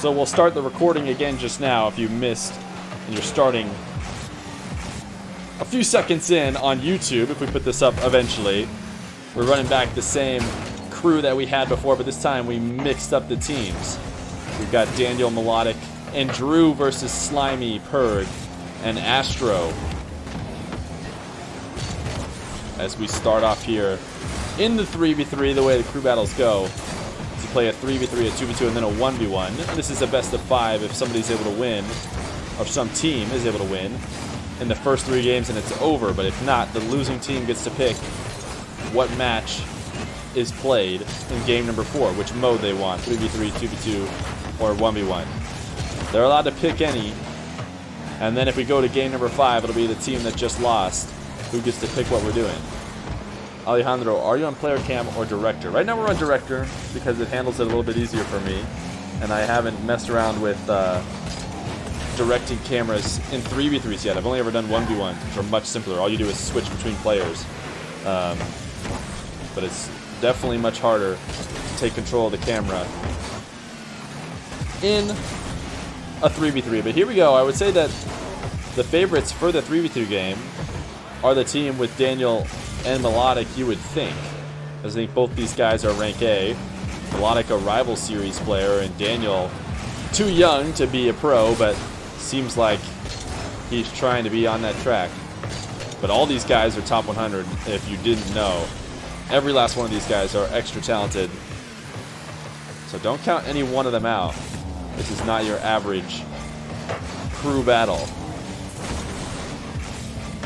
So we'll start the recording again just now if you missed and you're starting a few seconds in on YouTube. If we put this up eventually, we're running back the same crew that we had before, but this time we mixed up the teams. We've got Daniel, Melodic, and Drew versus Slimy, Purg, and Astro. As we start off here in the 3v3, the way the crew battles go. You play a 3v3, a 2v2, and then a 1v1. This is a best of 5 if somebody's able to win, or some team is able to win in the first 3 games and it's over. But if not, the losing team gets to pick what match is played in game number 4, which mode they want, 3v3, 2v2, or 1v1. They're allowed to pick any, and then if we go to game number 5, it'll be the team that just lost who gets to pick what we're doing. Alejandro, are you on player cam or director? Right now we're on director because it handles it a little bit easier for me, and I haven't messed around with directing cameras in 3v3s yet. I've only ever done 1v1s, which are much simpler. All you do is switch between players. But it's definitely much harder to take control of the camera in a 3v3. But here we go. I would say that the favorites for the 3v3 game are the team with Daniel and Melodic, you would think. I think both these guys are rank A. Melodic, a rival series player, and Daniel, too young to be a pro, but seems like he's trying to be on that track. But all these guys are top 100, if you didn't know. Every last one of these guys are extra talented. So don't count any one of them out. This is not your average crew battle.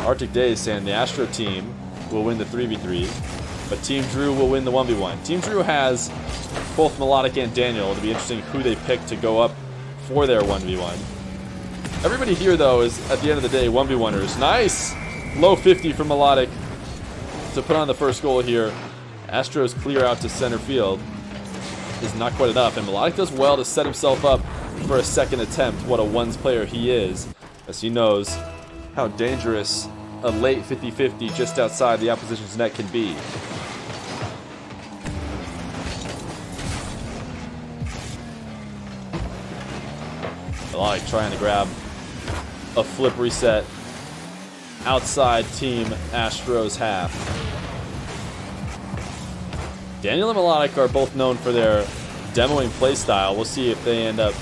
Arctic Days saying the Astro team will win the 3v3, but Team Drew will win the 1v1. Team Drew has both Melodic and Daniel. It'll be interesting who they pick to go up for their 1v1. Everybody here, though, is, at the end of the day, 1v1ers. Nice! Low 50 for Melodic to put on the first goal here. Astro's clear out to center field is not quite enough, and Melodic does well to set himself up for a second attempt. What a ones player he is, as he knows how dangerous a late 50-50 just outside the opposition's net can be. Melodic trying to grab a flip reset outside Team Astro's half. Daniel and Melodic are both known for their demoing playstyle. We'll see if they end up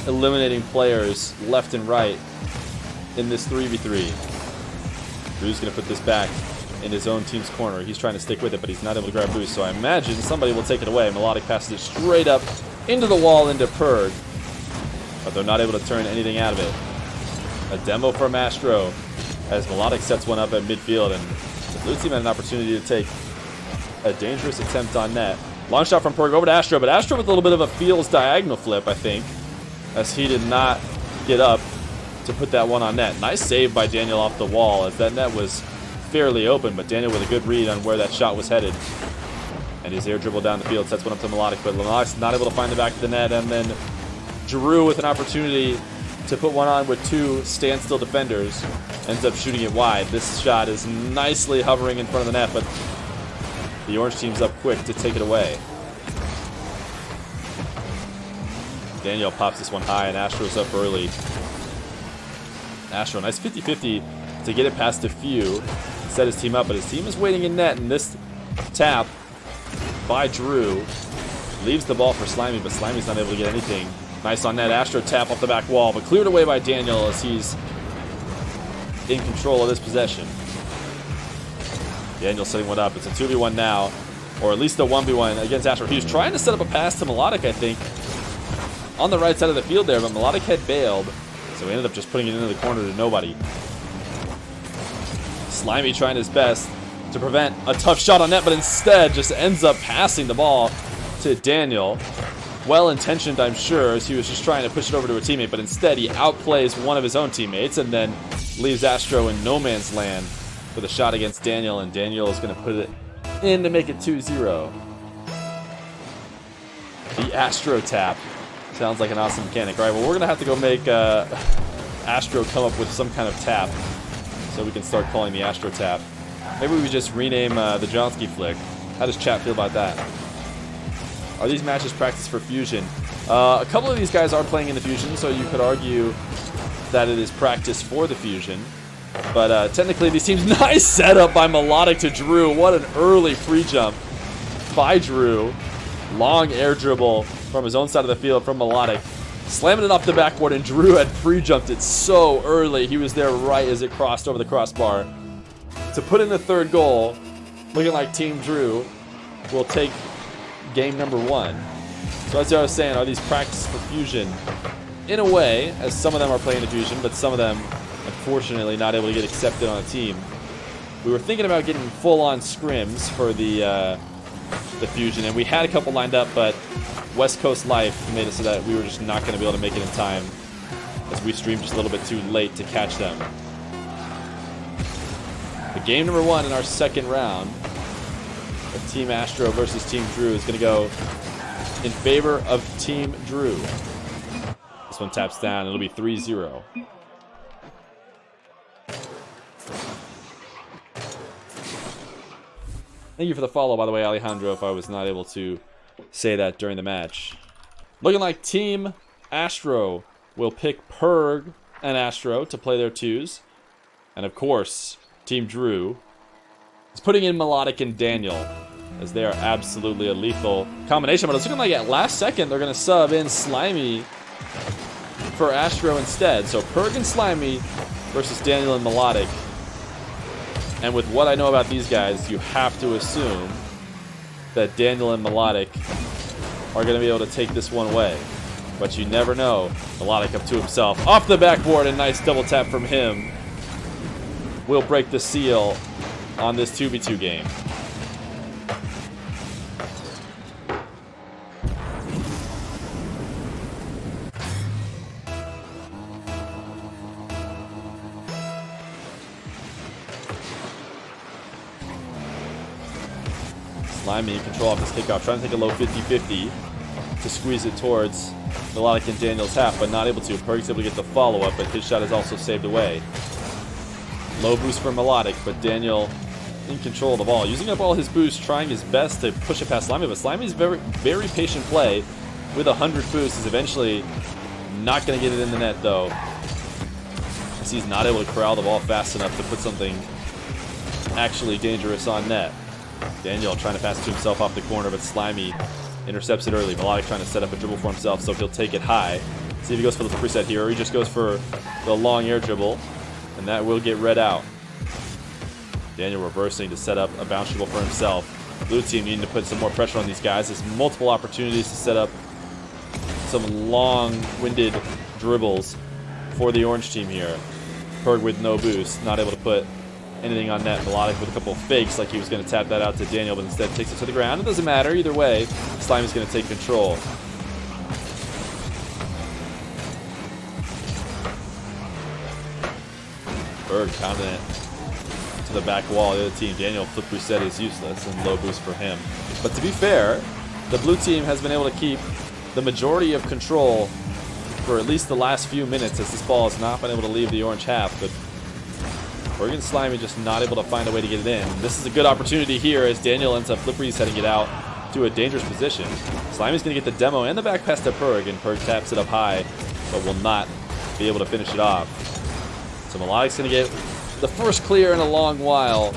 eliminating players left and right in this 3v3. Drew's going to put this back in his own team's corner. He's trying to stick with it, but he's not able to grab boost, so I imagine somebody will take it away. Melodic passes it straight up into the wall into Purg, but they're not able to turn anything out of it. A demo from Astro as Melodic sets one up at midfield, and the blue team had an opportunity to take a dangerous attempt on net. Long shot from Purg over to Astro, but Astro with a little bit of a feels diagonal flip, I think, as he did not get up to put that one on net. Nice save by Daniel off the wall, as that net was fairly open, but Daniel with a good read on where that shot was headed. And his air dribble down the field sets one up to Melodic, but Melodic's not able to find the back of the net, and then Drew with an opportunity to put one on with 2 standstill defenders ends up shooting it wide. This shot is nicely hovering in front of the net, but the orange team's up quick to take it away. Daniel pops this one high, and Astro's up early. Astro, nice 50-50 to get it past a few, set his team up, but his team is waiting in net, and this tap by Drew leaves the ball for Slimy, but Slimy's not able to get anything. Nice on net, Astro tap off the back wall, but cleared away by Daniel as he's in control of this possession. Daniel setting one up. It's a 2v1 now, or at least a 1v1 against Astro. He was trying to set up a pass to Melodic, I think, on the right side of the field there, but Melodic had bailed, so he ended up just putting it into the corner to nobody. Slimy trying his best to prevent a tough shot on net, but instead just ends up passing the ball to Daniel. Well-intentioned, I'm sure, as he was just trying to push it over to a teammate, but instead he outplays one of his own teammates and then leaves Astro in no man's land with a shot against Daniel, and Daniel is going to put it in to make it 2-0. The Astro tap. Sounds like an awesome mechanic. All right, well, we're going to have to go make Astro come up with some kind of tap so we can start calling the Astro tap. Maybe we just rename the Johnsky flick. How does chat feel about that? Are these matches practice for Fusion? A couple of these guys are playing in the Fusion, so you could argue that it is practice for the Fusion. But technically, these teams... Nice setup by Melodic to Drew. What an early pre-jump by Drew. Long air dribble from his own side of the field from Melodic. Slamming it off the backboard, and Drew had pre-jumped it so early. He was there right as it crossed over the crossbar. To put in the third goal, looking like Team Drew will take game number 1. So as I was saying, are these practice for Fusion? In a way, as some of them are playing the Fusion, but some of them, unfortunately, not able to get accepted on a team. We were thinking about getting full-on scrims for the Fusion, and we had a couple lined up, but West Coast Life made it so that we were just not going to be able to make it in time, as we streamed just a little bit too late to catch them. But game number 1 in our second round of Team Astro versus Team Drew is going to go in favor of Team Drew. This one taps down. It'll be 3-0. Thank you for the follow, by the way, Alejandro, if I was not able to say that during the match. Looking like Team Astro will pick Perg and Astro to play their 2s. And of course, Team Drew is putting in Melodic and Daniel, as they are absolutely a lethal combination. But it's looking like at last second they're going to sub in Slimy for Astro instead. So Perg and Slimy versus Daniel and Melodic. And with what I know about these guys, you have to assume that Daniel and Melodic are going to be able to take this one away. But you never know. Melodic up to himself. Off the backboard, and nice double tap from him will break the seal on this 2v2 game. Slimy in control off this kickoff, trying to take a low 50-50 to squeeze it towards Melodic and Daniel's half, but not able to. Perg's able to get the follow-up, but his shot is also saved away. Low boost for Melodic, but Daniel in control of the ball. Using up all his boost, trying his best to push it past Slimy, but Slimy's very, very patient play with 100 boost is eventually not going to get it in the net, though, as he's not able to corral the ball fast enough to put something actually dangerous on net. Daniel trying to pass it to himself off the corner, but Slimy intercepts it early. Melodic trying to set up a dribble for himself, so he'll take it high. See if he goes for the preset here, or he just goes for the long air dribble, and that will get read out. Daniel reversing to set up a bounce dribble for himself. Blue team needing to put some more pressure on these guys. There's multiple opportunities to set up some long-winded dribbles for the orange team here. Perg with no boost, not able to put anything on net. Melodic with a couple of fakes, like he was going to tap that out to Daniel, but instead takes it to the ground. It doesn't matter either way. Slimy's going to take control. Perg pounding it to the back wall. The other team, Daniel flip reset is useless and low boost for him. But to be fair, the blue team has been able to keep the majority of control for at least the last few minutes, as this ball has not been able to leave the orange half. But Perg and Slimy just not able to find a way to get it in. This is a good opportunity here as Daniel ends up flip resetting it out to a dangerous position. Slimy's going to get the demo and the back pass to Perg, and Perg taps it up high, but will not be able to finish it off. So Melodic's going to get the first clear in a long while,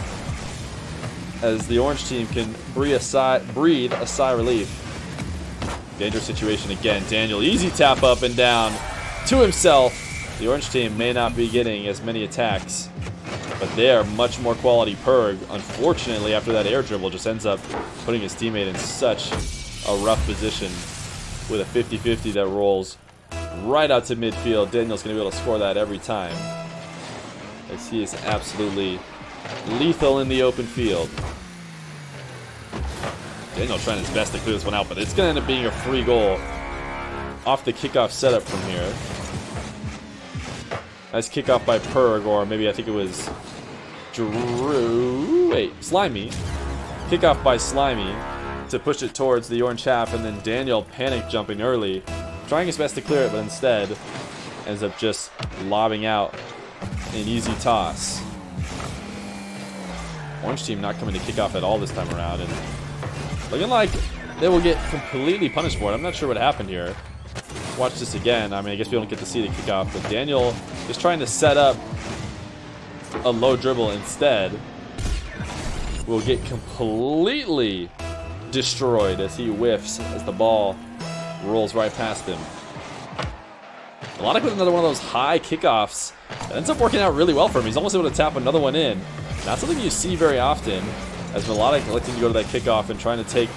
as the orange team can breathe a sigh of relief. Dangerous situation again. Daniel, easy tap up and down to himself. The orange team may not be getting as many attacks, but they are much more quality. Perg, unfortunately, after that air dribble, just ends up putting his teammate in such a rough position with a 50-50 that rolls right out to midfield. Daniel's going to be able to score that every time, as he is absolutely lethal in the open field. Daniel trying his best to clear this one out, but it's going to end up being a free goal off the kickoff setup from here. Nice kickoff by Perg, or maybe I think it was Slimy. Kickoff by Slimy to push it towards the orange half, and then Daniel panic jumping early, trying his best to clear it, but instead ends up just lobbing out an easy toss. Orange team not coming to kick off at all this time around, and looking like they will get completely punished for it. I'm not sure what happened here. Let's watch this again. I mean, I guess we don't get to see the kickoff, but Daniel is trying to set up a low dribble instead. Will get completely destroyed as he whiffs as the ball rolls right past him. Melodic with another one of those high kickoffs. That ends up working out really well for him. He's almost able to tap another one in. Not something you see very often, as Melodic electing to go to that kickoff and trying to take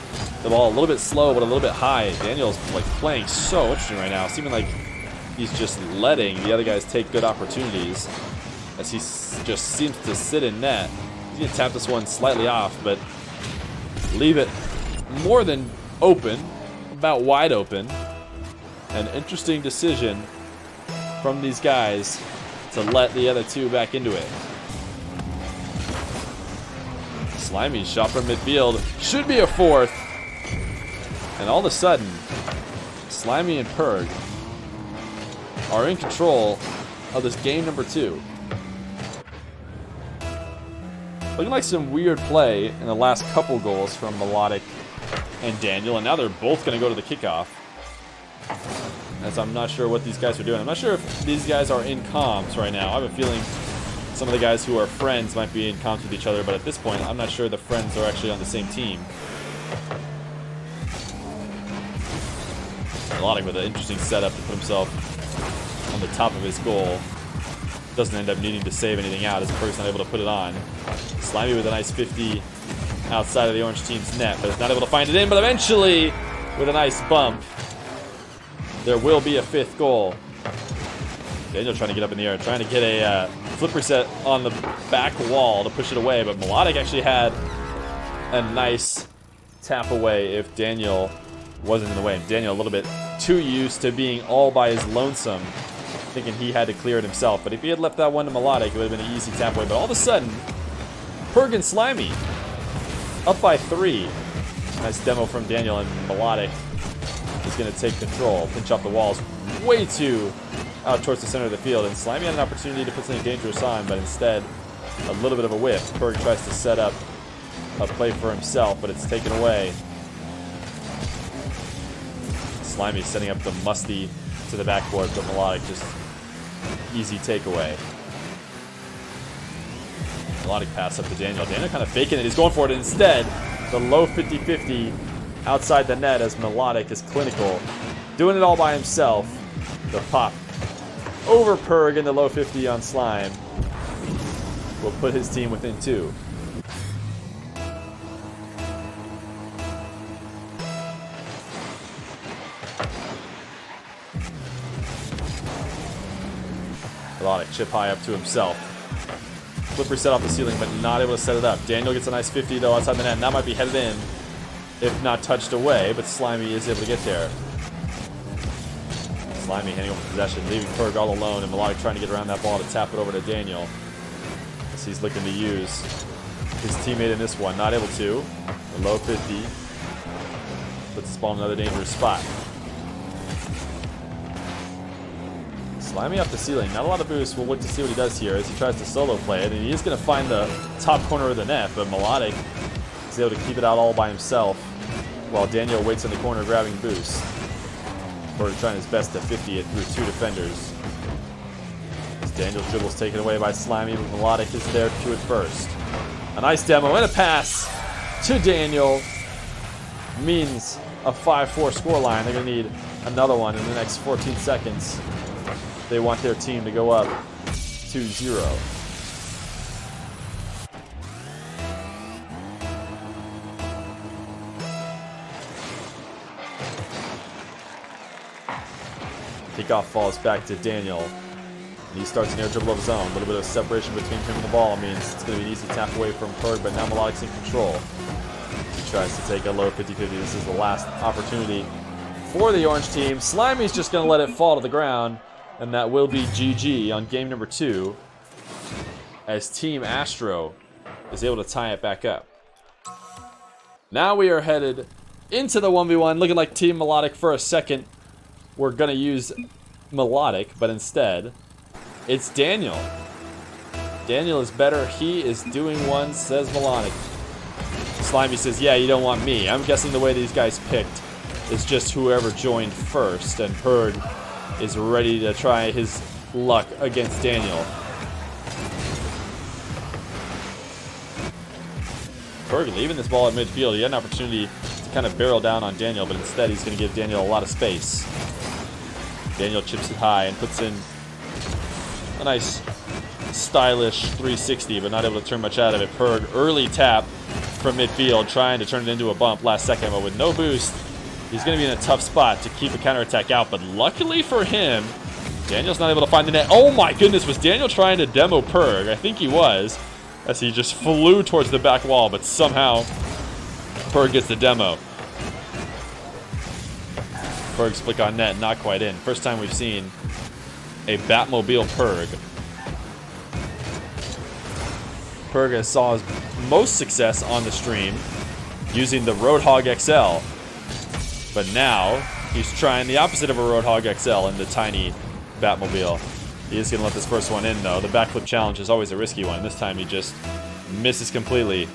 the ball a little bit slow but a little bit high. Daniel's like playing so interesting right now, seeming like he's just letting the other guys take good opportunities as he just seems to sit in net. He's going to tap this one slightly off, but leave it more than open, about wide open. An interesting decision from these guys to let the other two back into it. Slimy shot from midfield. Should be a fourth. And all of a sudden, Slimy and Purg are in control of this game number 2. Looking like some weird play in the last couple goals from Melodic and Daniel. And now they're both going to go to the kickoff. As I'm not sure what these guys are doing. I'm not sure if these guys are in comms right now. I have a feeling some of the guys who are friends might be in comms with each other, but at this point, I'm not sure the friends are actually on the same team. Melodic with an interesting setup to put himself on the top of his goal. Doesn't end up needing to save anything out as Perk's not able to put it on. Slimy with a nice 50 outside of the orange team's net, but is not able to find it in, but eventually, with a nice bump, there will be a 5th goal. Daniel trying to get up in the air, trying to get a flip reset on the back wall to push it away, but Melodic actually had a nice tap away if Daniel wasn't in the way. Daniel a little bit too used to being all by his lonesome, thinking he had to clear it himself. But if he had left that one to Melodic, it would have been an easy tap away. But all of a sudden, Purg and Slimy up by 3. Nice demo from Daniel, and Melodic is going to take control. Pinch off the walls way too out towards the center of the field. And Slimy had an opportunity to put something dangerous on, but instead, a little bit of a whiff. Purg tries to set up a play for himself, but it's taken away. Slimy setting up the musty to the backboard, but Melodic just easy takeaway. Melodic pass up to Daniel. Daniel kind of faking it. He's going for it instead. The low 50-50 outside the net as Melodic is clinical. Doing it all by himself. The pop over Purg in the low 50 on Slime will put his team within 2. Melodic chip high up to himself. Flip reset off the ceiling, but not able to set it up. Daniel gets a nice 50 though outside the net, and that might be headed in, if not touched away, but Slimy is able to get there. Slimy handing over possession, leaving Purg all alone, and Melodic trying to get around that ball to tap it over to Daniel. As he's looking to use his teammate in this one, not able to. The low 50 puts this ball in another dangerous spot. Slimy up the ceiling, not a lot of boost. We'll wait to see what he does here as he tries to solo play it, and he is going to find the top corner of the net, but Melodic is able to keep it out all by himself while Daniel waits in the corner grabbing boost. Purg trying his best to 50 it through 2 defenders. As Daniel's dribble is taken away by Slimy, but Melodic is there to it first. A nice demo and a pass to Daniel means a 5-4 scoreline. They're going to need another one in the next 14 seconds. They want their team to go up 2-0. Kickoff falls back to Daniel. And he starts an air dribble of his own. A little bit of separation between him and the ball means it's going to be an easy tap away from Purg, but now Melodic's in control. He tries to take a low 50-50. This is the last opportunity for the orange team. Slimy's just going to let it fall to the ground. And that will be GG on game number 2 as Team Astro is able to tie it back up. Now we are headed into the 1v1, looking like Team Melodic for a second. We're going to use Melodic, but instead, it's Daniel. Daniel is better. He is doing one, says Melodic. Slimy says, yeah, you don't want me. I'm guessing the way these guys picked is just whoever joined first, and Perg is ready to try his luck against Daniel. Perg leaving this ball at midfield. He had an opportunity to kind of barrel down on Daniel, but instead he's going to give Daniel a lot of space. Daniel chips it high and puts in a nice stylish 360, but not able to turn much out of it. Perg, early tap from midfield, trying to turn it into a bump last second, but with no boost, he's going to be in a tough spot to keep a counterattack out. But luckily for him, Daniel's not able to find the net. Oh my goodness, was Daniel trying to demo Perg? I think he was, as he just flew towards the back wall, but somehow Perg gets the demo. Perg's flick on net, not quite in. First time we've seen a Batmobile Perg. Perg saw his most success on the stream using the Roadhog XL, but now he's trying the opposite of a Roadhog XL in the tiny Batmobile. He is going to let this first one in, though. The backflip challenge is always a risky one. This time he just misses completely.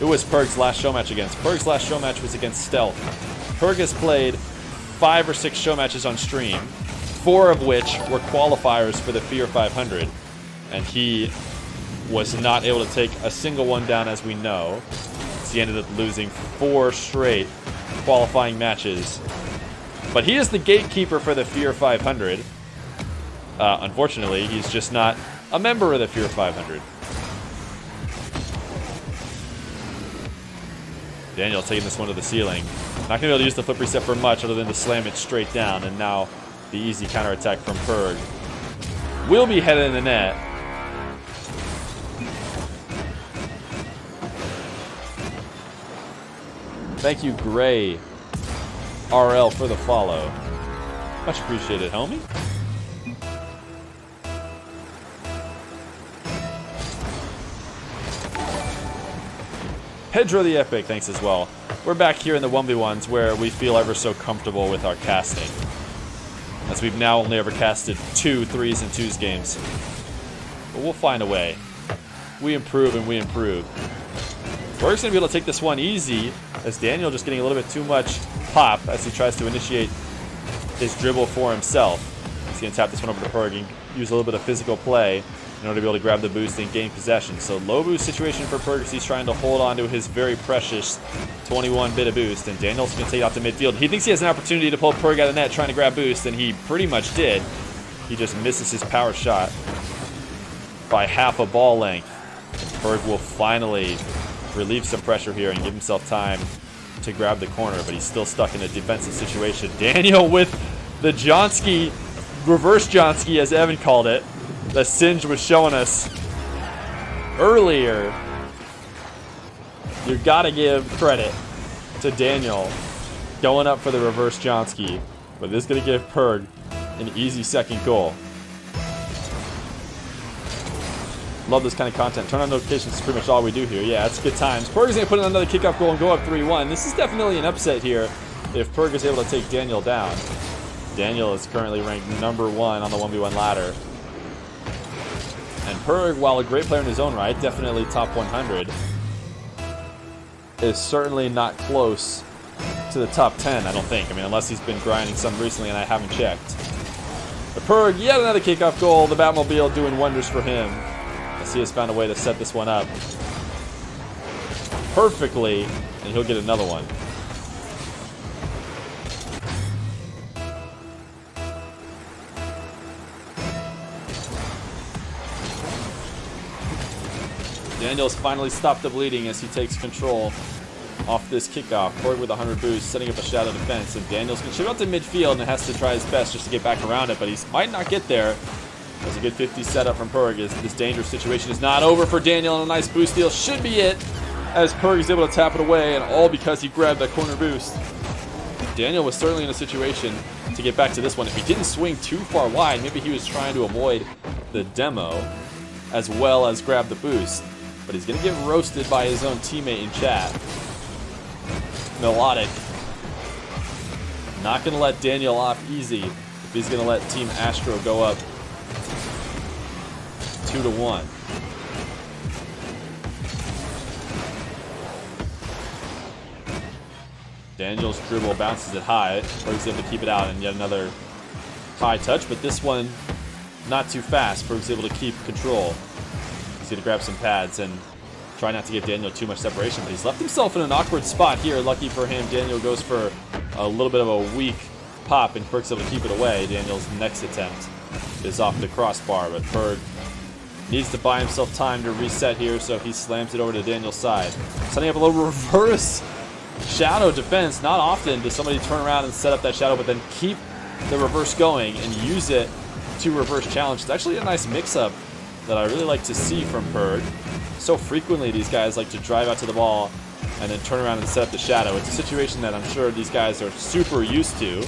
Who was Perg's last show match against? Perg's last show match was against Stealth. Perg has played 5 or 6 show matches on stream, 4 of which were qualifiers for the Feer 500, and he was not able to take a single one down, as we know. So he ended up losing 4 straight qualifying matches. But he is the gatekeeper for the Feer 500. Unfortunately, he's just not a member of the Feer 500. Daniel taking this one to the ceiling. Not going to be able to use the flip reset for much other than to slam it straight down. And now the easy counterattack from Perg will be headed in the net. Thank you, Gray RL, for the follow. Much appreciated, homie. Pedro the Epic, thanks as well. We're back here in the 1v1s where we feel ever so comfortable with our casting, as we've now only ever casted 2 3s and 2s games. But we'll find a way. We improve and we improve. We're just going to be able to take this one easy, as Daniel just getting a little bit too much pop as he tries to initiate his dribble for himself. He's going to tap this one over to Perg and use a little bit of physical play in order to be able to grab the boost and gain possession. So low boost situation for Perg as he's trying to hold on to his very precious 21 bit of boost, and Daniel's going to take it out to midfield. He thinks he has an opportunity to pull Perg out of net trying to grab boost, and he pretty much did. He just misses his power shot by half a ball length. Perg will finally relieve some pressure here and give himself time to grab the corner, but he's still stuck in a defensive situation. Daniel with the Johnski, reverse Johnski as Evan called it, that Singe was showing us earlier. You gotta give credit to Daniel going up for the reverse Johnski, but this is gonna give Perg an easy second goal. Love this kind of content. Turn on notifications is pretty much all we do here. Yeah, it's good times. Perg is going to put in another kickoff goal and go up 3-1. This is definitely an upset here if Perg is able to take Daniel down. Daniel is currently ranked number 1 on the 1v1 ladder. And Perg, while a great player in his own right, definitely top 100, is certainly not close to the top 10, I don't think. I mean, unless he's been grinding some recently and I haven't checked. But Perg, yet another kickoff goal. The Batmobile doing wonders for him, as he has found a way to set this one up perfectly, and he'll get another one. Daniel's finally stopped the bleeding as he takes control off this kickoff. Perg with 100 boost, setting up a shadow defense, and Daniel's going to chip out to midfield and has to try his best just to get back around it, but he might not get there. There's a good 50 setup from Perg as this dangerous situation is not over for Daniel, and a nice boost deal should be it, as Perg is able to tap it away, and all because he grabbed that corner boost. Daniel was certainly in a situation to get back to this one. If he didn't swing too far wide, maybe he was trying to avoid the demo as well as grab the boost. But he's going to get roasted by his own teammate in chat. Melodic. Not going to let Daniel off easy if he's going to let Team Astro go up 2-1. Daniel's dribble bounces it high. Ferg's able to keep it out, and yet another high touch, but this one not too fast. Ferg's able to keep control. He's going to grab some pads and try not to give Daniel too much separation, but he's left himself in an awkward spot here. Lucky for him, Daniel goes for a little bit of a weak pop, and Ferg's able to keep it away. Daniel's next attempt is off the crossbar, but Ferg needs to buy himself time to reset here, so he slams it over to Daniel's side. Setting up a little reverse shadow defense. Not often does somebody turn around and set up that shadow, but then keep the reverse going and use it to reverse challenge. It's actually a nice mix-up that I really like to see from Ferg. So frequently these guys like to drive out to the ball and then turn around and set up the shadow. It's a situation that I'm sure these guys are super used to.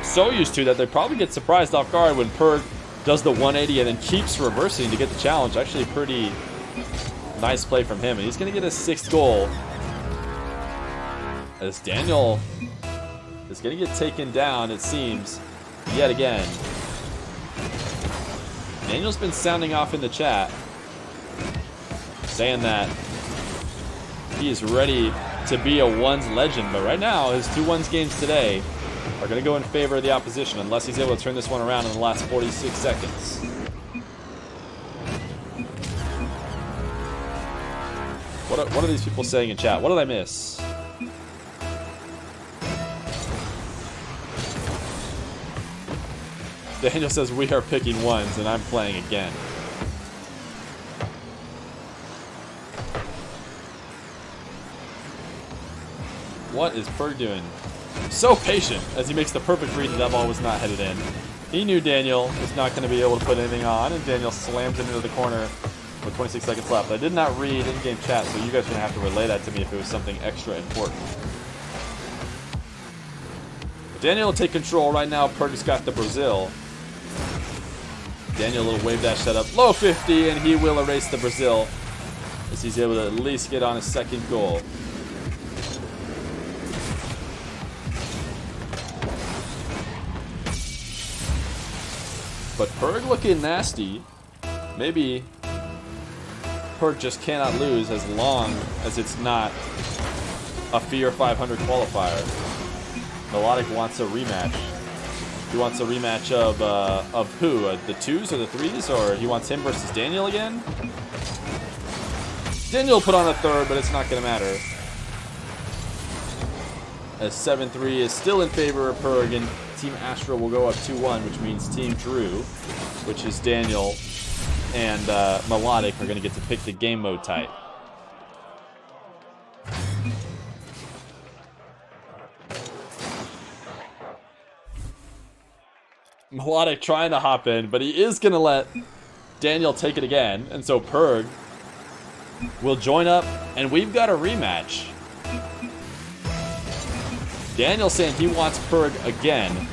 So used to that they probably get surprised off guard when Ferg does the 180 and then keeps reversing to get the challenge. Actually pretty nice play from him, and he's going to get his 6th goal as Daniel is going to get taken down, it seems, yet again. Daniel's been sounding off in the chat, saying that he is ready to be a ones legend, but right now his 2-1s games today are going to go in favor of the opposition unless he's able to turn this one around in the last 46 seconds. What are these people saying in chat? What did I miss? Daniel says we are picking ones and I'm playing again. What is Ferg doing? So patient as he makes the perfect read that ball was not headed in. He knew Daniel was not going to be able to put anything on, and Daniel slams it into the corner with 26 seconds left. I did not read in-game chat, so you guys are going to have to relay that to me if it was something extra important. But Daniel will take control right now. Ferg's got the Brazil. Daniel, a little wave dash setup, low 50, and he will erase the Brazil as he's able to at least get on his 2nd goal. But Ferg looking nasty. Maybe Ferg just cannot lose as long as it's not a Feer 500 qualifier. Melodic wants a rematch. He wants a rematch of who? The 2s or the 3s? Or he wants him versus Daniel again? Daniel will put on a 3rd, but it's not going to matter. As 7-3 is still in favor of Ferg, and Team Astro will go up 2-1, which means Team Drew, which is Daniel and Melodic, are going to get to pick the game mode type. Melodic trying to hop in, but he is going to let Daniel take it again, and so Ferg will join up, and we've got a rematch. Daniel saying he wants Ferg again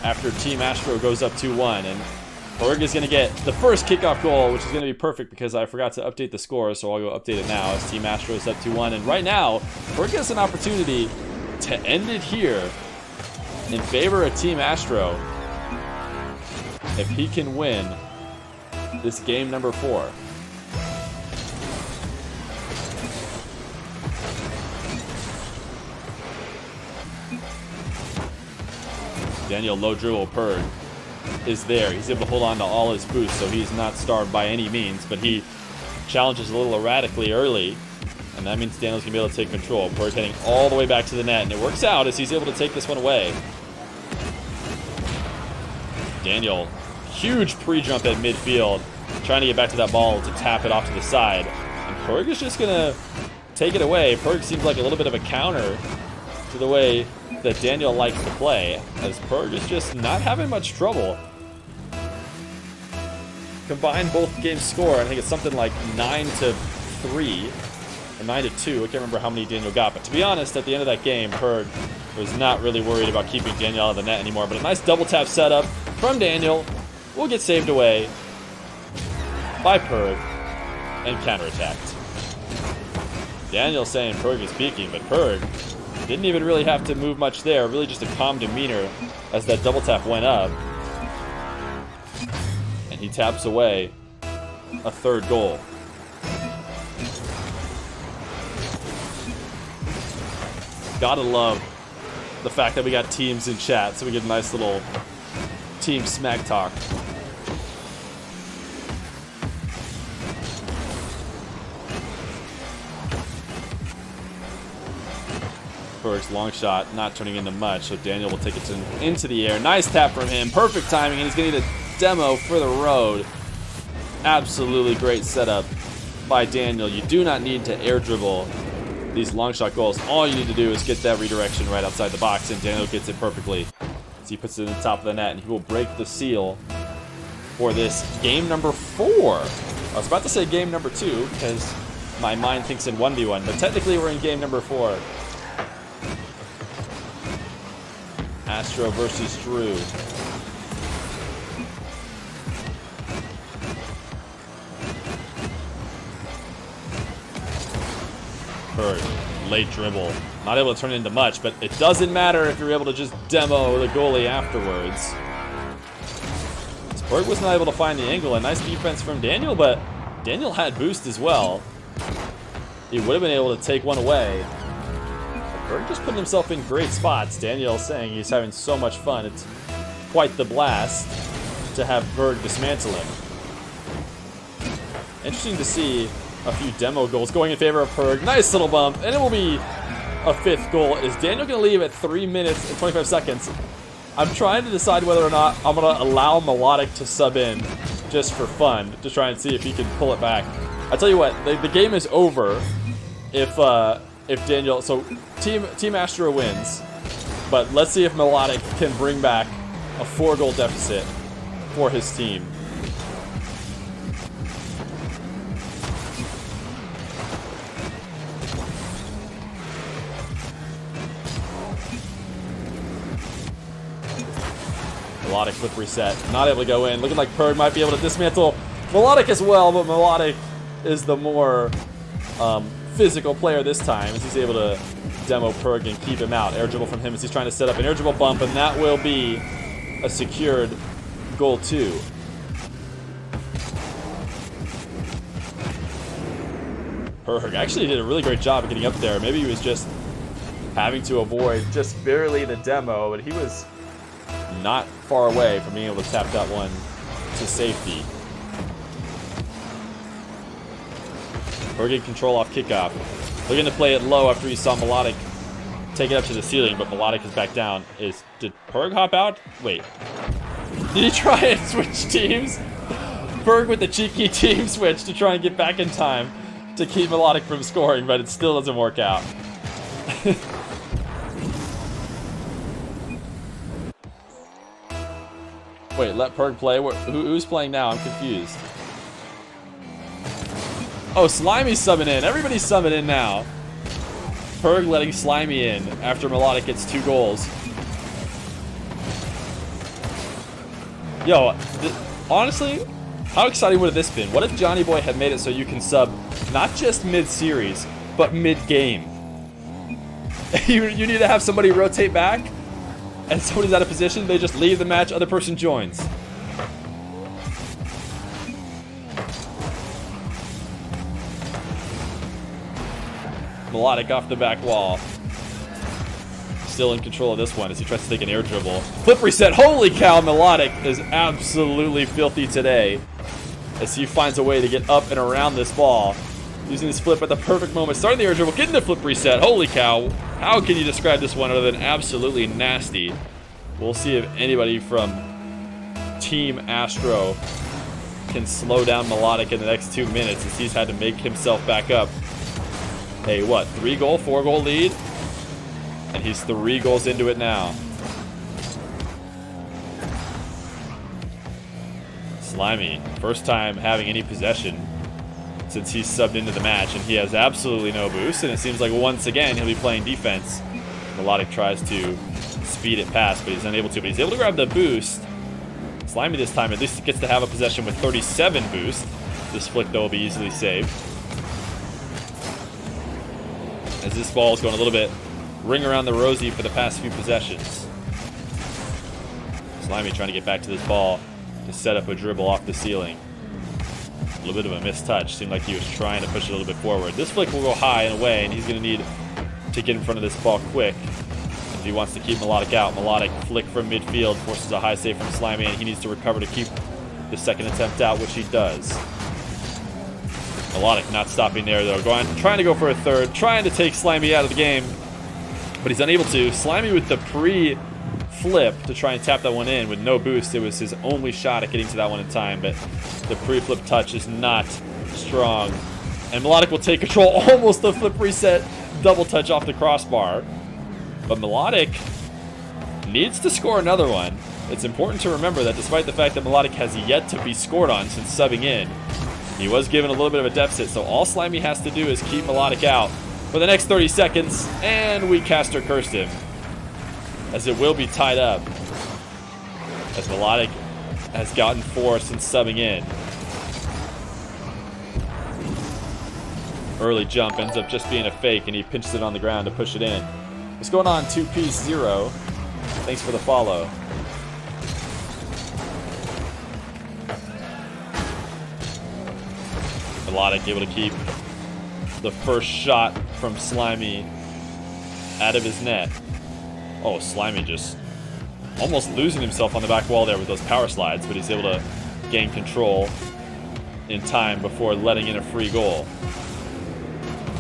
after Team Astro goes up 2-1, and Ferg is going to get the first kickoff goal, which is going to be perfect because I forgot to update the score, so I'll go update it now as Team Astro is up 2-1. And right now, Ferg gets an opportunity to end it here in favor of Team Astro if he can win this game number 4. Daniel low dribble. Ferg is there. He's able to hold on to all his boosts, so he's not starved by any means, but he challenges a little erratically early, and that means Daniel's going to be able to take control. Ferg heading all the way back to the net, and it works out as he's able to take this one away. Daniel, huge pre-jump at midfield, trying to get back to that ball to tap it off to the side, and Ferg is just going to take it away. Ferg seems like a little bit of a counter to the way that Daniel likes to play, as Ferg is just not having much trouble. Combine both games score, I think it's something like 9-3 or 9-2. I can't remember how many Daniel got, but to be honest, at the end of that game, Ferg was not really worried about keeping Daniel out of the net anymore. But a nice double tap setup from Daniel will get saved away by Ferg and counterattacked. Daniel saying Ferg is peaking, but Ferg didn't even really have to move much there. Really just a calm demeanor as that double tap went up. And he taps away a 3rd goal. Gotta love the fact that we got teams in chat, so we get a nice little team smack talk. Ferg's long shot not turning into much, so Daniel will take it into the air. Nice tap from him, perfect timing, and he's gonna need a demo for the road. Absolutely great setup by Daniel. You do not need to air dribble these long shot goals. All you need to do is get that redirection right outside the box, and Daniel gets it perfectly. So he puts it in the top of the net, and he will break the seal for this game number 4. I was about to say game number 2 because my mind thinks in 1v1, but technically we're in game number 4. Astro versus Drew. Ferg, late dribble. Not able to turn it into much, but it doesn't matter if you're able to just demo the goalie afterwards. Ferg was not able to find the angle. A nice defense from Daniel, but Daniel had boost as well. He would have been able to take one away. Ferg just putting himself in great spots. Daniel saying he's having so much fun. It's quite the blast to have Ferg dismantle him. Interesting to see a few demo goals going in favor of Ferg. Nice little bump, and it will be a 5th goal. Is Daniel going to leave at 3 minutes and 25 seconds? I'm trying to decide whether or not I'm going to allow Melodic to sub in just for fun to try and see if he can pull it back. I tell you what, the game is over if Daniel, so Team Astro wins, but let's see if Melodic can bring back a 4-goal deficit for his team. Melodic flip reset, not able to go in. Looking like Ferg might be able to dismantle Melodic as well, but Melodic is the more physical player this time, as he's able to demo Ferg and keep him out. Air dribble from him as he's trying to set up an air dribble bump, and that will be a secured goal 2. Ferg actually did a really great job of getting up there. Maybe he was just having to avoid just barely the demo, but he was not far away from being able to tap that one to safety. Ferg in control off kickoff. Looking to play it low after he saw Melodic take it up to the ceiling, but Melodic is back down. Did Ferg hop out? Wait. Did he try and switch teams? Ferg with the cheeky team switch to try and get back in time to keep Melodic from scoring, but it still doesn't work out. Wait, let Ferg play? Who's playing now? I'm confused. Oh, Slimy's subbing in. Everybody's subbing in now. Ferg letting Slimy in after Melodic gets 2 goals. Yo, honestly, how exciting would have this been? What if Johnny Boy had made it so you can sub not just mid-series, but mid-game? you need to have somebody rotate back, and somebody's out of position, they just leave the match, other person joins. Melodic off the back wall. Still in control of this one as he tries to take an air dribble. Flip reset. Holy cow, Melodic is absolutely filthy today as he finds a way to get up and around this ball. Using this flip at the perfect moment. Starting the air dribble, getting the flip reset. Holy cow. How can you describe this one other than absolutely nasty? We'll see if anybody from Team Astro can slow down Melodic in the next 2 minutes as he's had to make himself back up. Hey, what? 3-goal, 4-goal lead? And he's 3 goals into it now. Slimy, first time having any possession since he's subbed into the match, and he has absolutely no boost, and it seems like once again he'll be playing defense. Melodic tries to speed it past, but he's unable to. But he's able to grab the boost. Slimy this time at least gets to have a possession with 37 boost. This flick, though, will be easily saved. As this ball is going a little bit ring around the rosy for the past few possessions. Slimy trying to get back to this ball to set up a dribble off the ceiling. A little bit of a missed touch. Seemed like he was trying to push it a little bit forward. This flick will go high and away, and he's going to need to get in front of this ball quick. If he wants to keep Melodic out. Melodic flick from midfield, forces a high save from Slimy, and he needs to recover to keep the second attempt out, which he does. Melodic not stopping there, though. Trying to go for a third, trying to take Slimy out of the game, but he's unable to. Slimy with the pre-flip to try and tap that one in with no boost. It was his only shot at getting to that one in time, but the pre-flip touch is not strong. And Melodic will take control, almost the flip reset, double touch off the crossbar. But Melodic needs to score another one. It's important to remember that despite the fact that Melodic has yet to be scored on since subbing in, he was given a little bit of a deficit, so all Slimy has to do is keep Melodic out for the next 30 seconds, and we caster cursed him, as it will be tied up, as Melodic has gotten 4 since subbing in. Early jump ends up just being a fake, and he pinches it on the ground to push it in. What's going on, 2Piece 0? Thanks for the follow. Melodic able to keep the first shot from Slimy out of his net. Oh, Slimy just almost losing himself on the back wall there with those power slides, but he's able to gain control in time before letting in a free goal.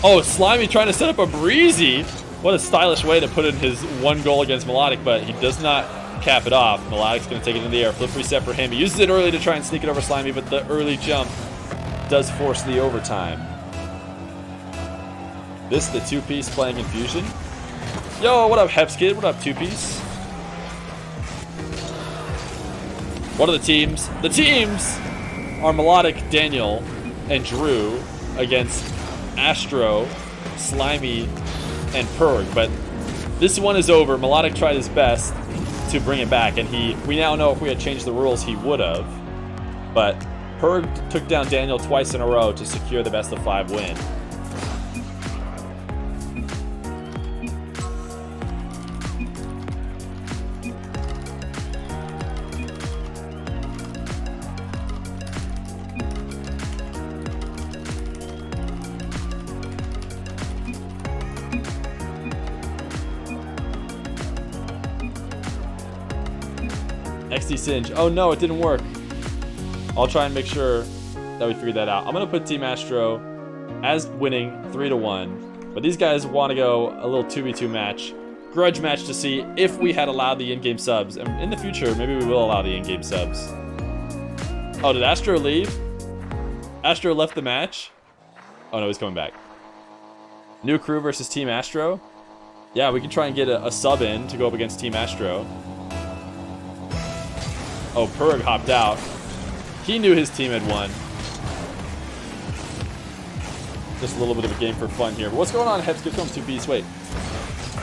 Oh, Slimy trying to set up a breezy. What a stylish way to put in his one goal against Melodic, but he does not cap it off. Melodic's going to take it in the air. Flip reset for him. He uses it early to try and sneak it over Slimy, but the early jump does force the overtime. This the 2Piece playing Infusion. Yo, what up, Hepskid? What up, 2Piece? What are the teams? The teams are Melodic, Daniel, and Drew against Astro, Slimy, and Purg, but this one is over. Melodic tried his best to bring it back, and we now know if we had changed the rules, he would have. But Purg took down Daniel twice in a row to secure the best of 5 win. XD Singe. Oh no, it didn't work. I'll try and make sure that we figure that out. I'm going to put Team Astro as winning 3-1. But these guys want to go a little 2v2 match. Grudge match to see if we had allowed the in-game subs. And in the future, maybe we will allow the in-game subs. Oh, did Astro leave? Astro left the match? Oh no, he's coming back. New crew versus Team Astro? Yeah, we can try and get a sub in to go up against Team Astro. Oh, Purg hopped out. He knew his team had won. Just a little bit of a game for fun here. But what's going on, Heps? Get home 2Piece. Wait.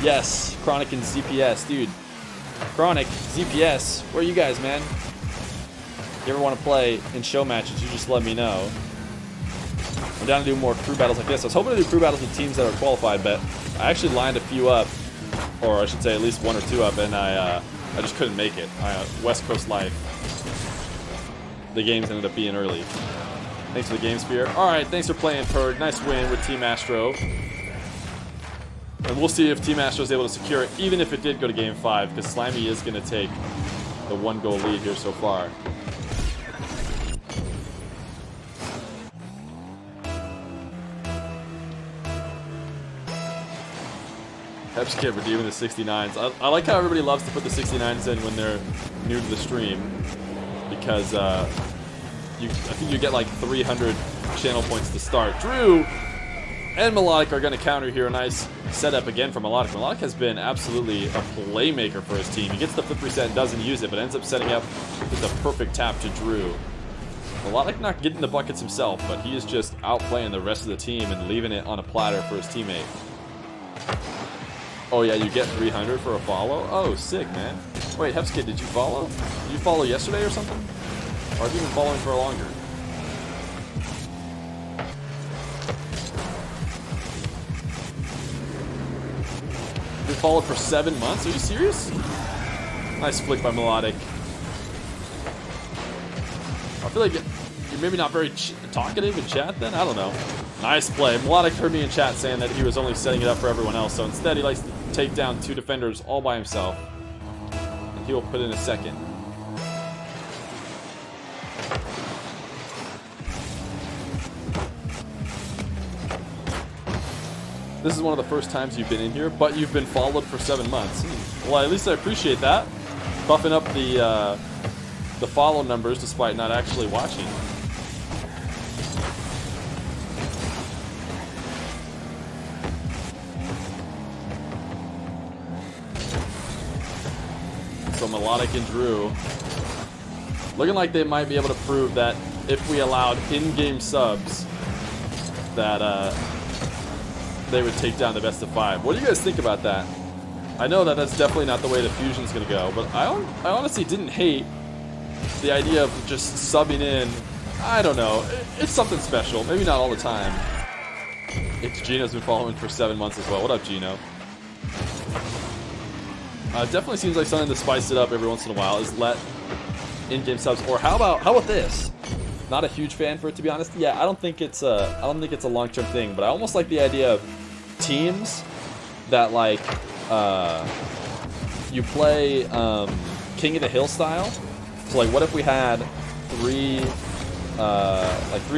Yes, Chronic and ZPS. Dude, Chronic, ZPS, where are you guys, man? If you ever want to play in show matches, you just let me know. I'm down to do more crew battles like this. I was hoping to do crew battles with teams that are qualified, but I actually lined a few up, or I should say at least 1 or 2 up, and I just couldn't make it. West Coast life. The games ended up being early. Thanks for the game, Feer. Alright, thanks for playing, Purg. Nice win with Team Astro. And we'll see if Team Astro is able to secure it, even if it did go to Game 5, because Slimy is going to take the 1-goal lead here so far. Heps Kid redeeming the 69s. I like how everybody loves to put the 69s in when they're new to the stream, because I think you get like 300 channel points to start. Drew and Melodic are going to counter here. A nice setup again from Melodic. Melodic has been absolutely a playmaker for his team. He gets the flip reset and doesn't use it, but ends up setting up with a perfect tap to Drew. Melodic not getting the buckets himself, but he is just outplaying the rest of the team and leaving it on a platter for his teammate. Oh yeah, you get 300 for a follow? Oh, sick, man. Wait, Hepskid, did you follow? Did you follow yesterday or something? Or have you been following for longer? You've been followed for 7 months? Are you serious? Nice flick by Melodic. I feel like you're maybe not very talkative in chat then? I don't know. Nice play. Melodic heard me in chat saying that he was only setting it up for everyone else, so instead he likes to take down 2 defenders all by himself. And he will put in a second. This is one of the first times you've been in here, but you've been followed for 7 months. Well, at least I appreciate that. Buffing up the follow numbers despite not actually watching. So Melodic and Drew looking like they might be able to prove that if we allowed in-game subs that they would take down the best of 5. What do you guys think about that? I know that that's definitely not the way the Fusion's going to go, but I honestly didn't hate the idea of just subbing in. I don't know. It's something special. Maybe not all the time. It's Gino's been following for 7 months as well. What up, Gino? It definitely seems like something to spice it up every once in a while is let in-game subs. Or how about this? Not a huge fan for it, to be honest. Yeah, I don't think it's a long-term thing, but I almost like the idea of teams that like you play King of the Hill style. So like, what if we had three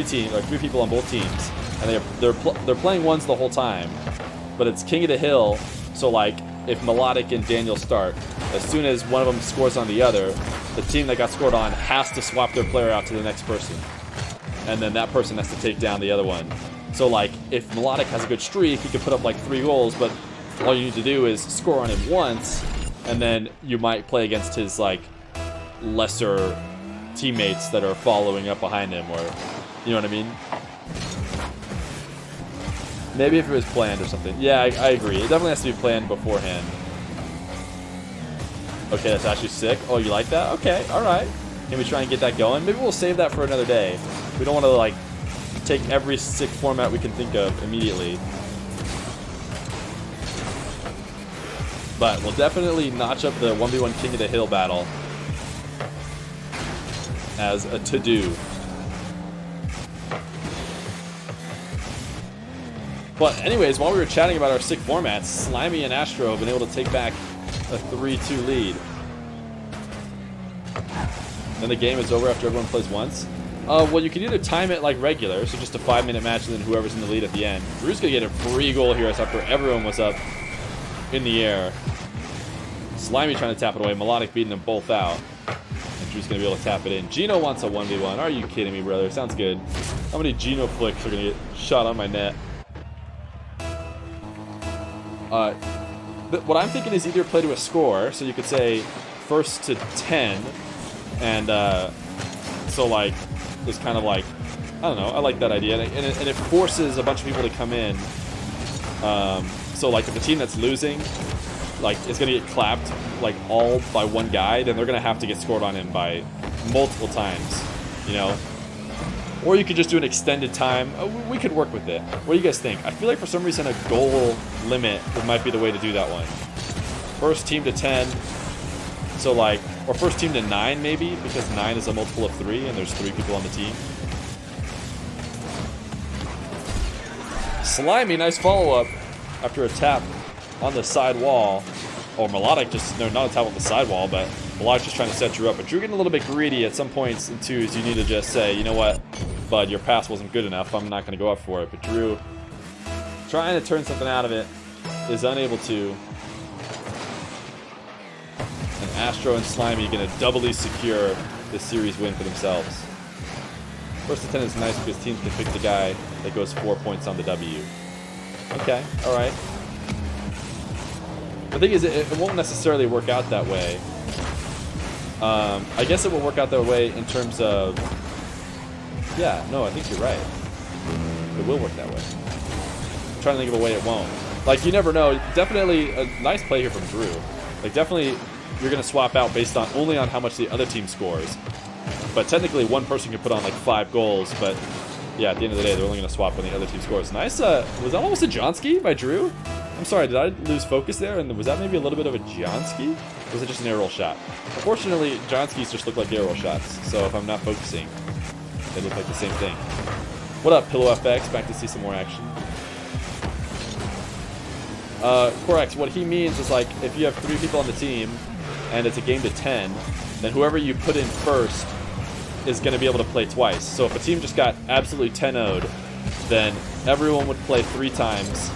teams, like 3 people on both teams, and they're playing ones the whole time, but it's King of the Hill. So like, if Melodic and Daniel start, as soon as one of them scores on the other, the team that got scored on has to swap their player out to the next person. And then that person has to take down the other one. So like, if Melodic has a good streak, he can put up like 3 goals, but all you need to do is score on him once, and then you might play against his like lesser teammates that are following up behind him, or you know what I mean? Maybe if it was planned or something. Yeah, I agree. It definitely has to be planned beforehand. Okay, that's actually sick. Oh, you like that? Okay, alright. Can we try and get that going? Maybe we'll save that for another day. We don't want to, like, take every sick format we can think of immediately. But we'll definitely notch up the 1v1 King of the Hill battle as a to-do. But anyways, while we were chatting about our sick formats, Slimy and Astro have been able to take back a 3-2 lead. Then the game is over after everyone plays once. Well, you can either time it like regular, so just a 5-minute match, and then whoever's in the lead at the end. Drew's gonna get a free goal here after everyone was up in the air. Slimy trying to tap it away, Melodic beating them both out. And Drew's gonna be able to tap it in. Gino wants a 1v1. Are you kidding me, brother? Sounds good. How many Gino flicks are gonna get shot on my net? But what I'm thinking is either play to a score, so you could say first to 10, and so like, it's kind of like, I don't know, I like that idea, and it forces a bunch of people to come in. So like, if the team that's losing, like, is going to get clapped, like, all by one guy, then they're going to have to get scored on him by multiple times, you know? Or you could just do an extended time. We could work with it. What do you guys think? I feel like for some reason a goal limit might be the way to do that one. First team to 10. So like, or first team to 9 maybe, because 9 is a multiple of 3 and there's 3 people on the team. Slimy, nice follow-up after a tap on the side wall. Or Melodic just, no, not a tap on the side wall, but Melodic just trying to set Drew up. But Drew getting a little bit greedy at some points in twos. You need to just say, you know what, bud, your pass wasn't good enough. I'm not going to go up for it. But Drew, trying to turn something out of it, is unable to. And Astro and Slimy going to doubly secure this series win for themselves. First to 10 is nice because teams can pick the guy that goes 4 points on the W. Okay, alright. The thing is, it won't necessarily work out that way. I guess it will work out that way in terms of... Yeah, no, I think you're right. It will work that way. I'm trying to think of a way it won't. Like, you never know. Definitely a nice play here from Drew. Like, definitely you're going to swap out based on only on how much the other team scores. But technically, one person can put on, like, 5 goals, but... Yeah, at the end of the day, they're only going to swap when the other team scores. Nice, was that almost a Johnski by Drew? I'm sorry, did I lose focus there? And was that maybe a little bit of a Johnski? Or was it just an air roll shot? Unfortunately, Johnskis just look like air roll shots, so if I'm not focusing. They look like the same thing. What up, Pillow FX? Back to see some more action. Correct. What he means is, like, if you have 3 people on the team and it's a game to 10, then whoever you put in first is going to be able to play twice. So if a team just got absolutely 10-0'd, then everyone would play 3 times,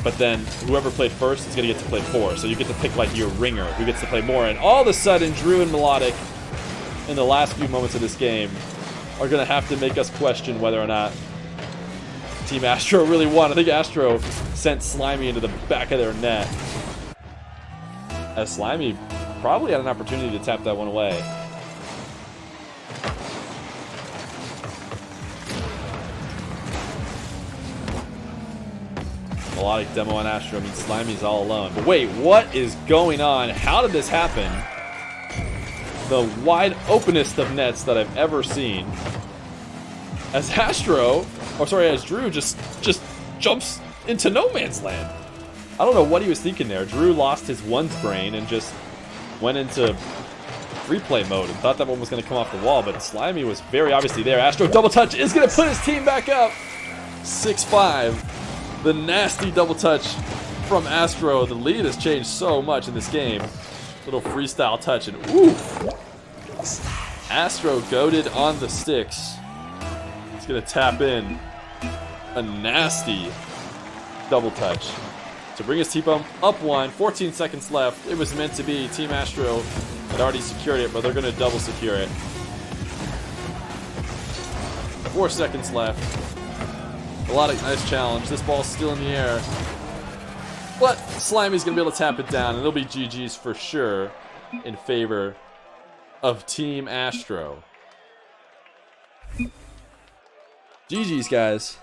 but then whoever played first is going to get to play 4. So you get to pick, like, your ringer who gets to play more. And all of a sudden, Drew and Melodic, in the last few moments of this game, are going to have to make us question whether or not Team Astro really won. I think Astro sent Slimy into the back of their net, as Slimy probably had an opportunity to tap that one away. Melodic demo on Astro means Slimy's all alone. But wait, what is going on? How did this happen? The wide openest of nets that I've ever seen. As as Drew just jumps into no man's land. I don't know what he was thinking there. Drew lost his one's brain and just went into free play mode and thought that one was going to come off the wall, but Slimy was very obviously there. Astro double touch is going to put his team back up. 6-5. The nasty double touch from Astro. The lead has changed so much in this game. Little freestyle touch and oof. Astro goaded on the sticks. He's going to tap in a nasty double touch to bring his team up 1. 14 seconds left. It was meant to be. Team Astro had already secured it, but they're going to double secure it. 4 seconds left. Melodic, nice challenge. This ball's still in the air. But Slimy's going to be able to tap it down, and it'll be GG's for sure in favor of Team Astro. GG's, guys.